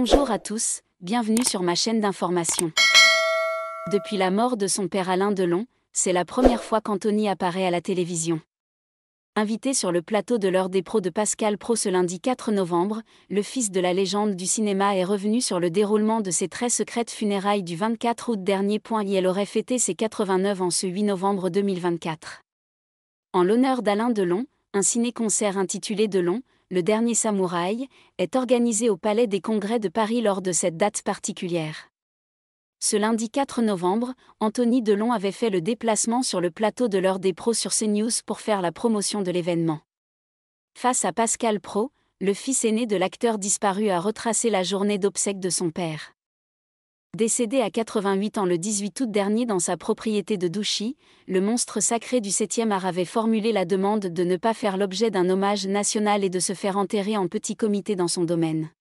Bonjour à tous, bienvenue sur ma chaîne d'information. Depuis la mort de son père Alain Delon, c'est la première fois qu'Anthony apparaît à la télévision. Invité sur le plateau de l'heure des pros de Pascal Praud ce lundi 4 novembre, le fils de la légende du cinéma est revenu sur le déroulement de ses très secrètes funérailles du 24 août dernier. Il aurait fêté ses 89 ans ce 8 novembre 2024. En l'honneur d'Alain Delon, un ciné-concert intitulé Delon, le dernier samouraï, est organisé au Palais des Congrès de Paris lors de cette date particulière. Ce lundi 4 novembre, Anthony Delon avait fait le déplacement sur le plateau de l'heure des pros sur CNews pour faire la promotion de l'événement. Face à Pascal Praud, le fils aîné de l'acteur disparu a retracé la journée d'obsèques de son père. Décédé à 88 ans le 18 août dernier dans sa propriété de Douchy, le monstre sacré du 7e art avait formulé la demande de ne pas faire l'objet d'un hommage national et de se faire enterrer en petit comité dans son domaine.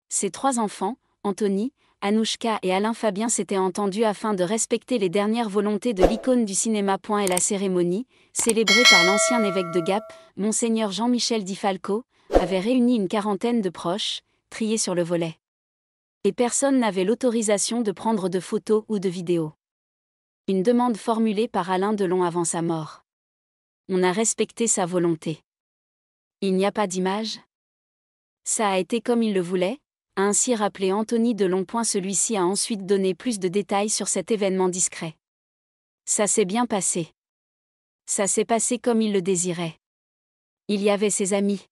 Ses 3 enfants, Anthony, Anouchka et Alain Fabien s'étaient entendus afin de respecter les dernières volontés de l'icône du cinéma. Et la cérémonie, célébrée par l'ancien évêque de Gap, Monseigneur Jean-Michel Di Falco, avait réuni une quarantaine de proches, triés sur le volet. Et personne n'avait l'autorisation de prendre de photos ou de vidéos. Une demande formulée par Alain Delon avant sa mort. On a respecté sa volonté. Il n'y a pas d'image ? Ça a été comme il le voulait, a ainsi rappelé Anthony Delon. Celui-ci a ensuite donné plus de détails sur cet événement discret. Ça s'est bien passé. Ça s'est passé comme il le désirait. Il y avait ses amis.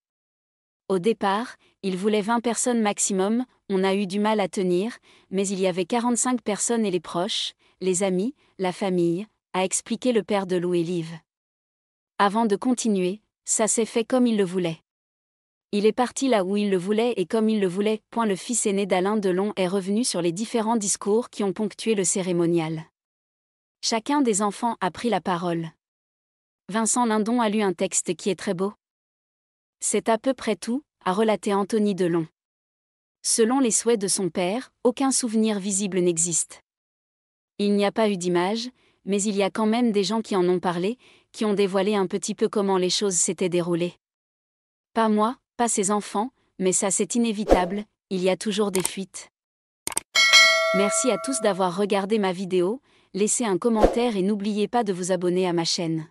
Au départ, il voulait 20 personnes maximum, on a eu du mal à tenir, mais il y avait 45 personnes et les proches, les amis, la famille, a expliqué le père de Lou et Liv. Avant de continuer, ça s'est fait comme il le voulait. Il est parti là où il le voulait et comme il le voulait. Le fils aîné d'Alain Delon est revenu sur les différents discours qui ont ponctué le cérémonial. Chacun des enfants a pris la parole. Vincent Lindon a lu un texte qui est très beau. C'est à peu près tout, a relaté Anthony Delon. Selon les souhaits de son père, aucun souvenir visible n'existe. Il n'y a pas eu d'image, mais il y a quand même des gens qui en ont parlé, qui ont dévoilé un petit peu comment les choses s'étaient déroulées. Pas moi, pas ses enfants, mais ça c'est inévitable, il y a toujours des fuites. Merci à tous d'avoir regardé ma vidéo, laissez un commentaire et n'oubliez pas de vous abonner à ma chaîne.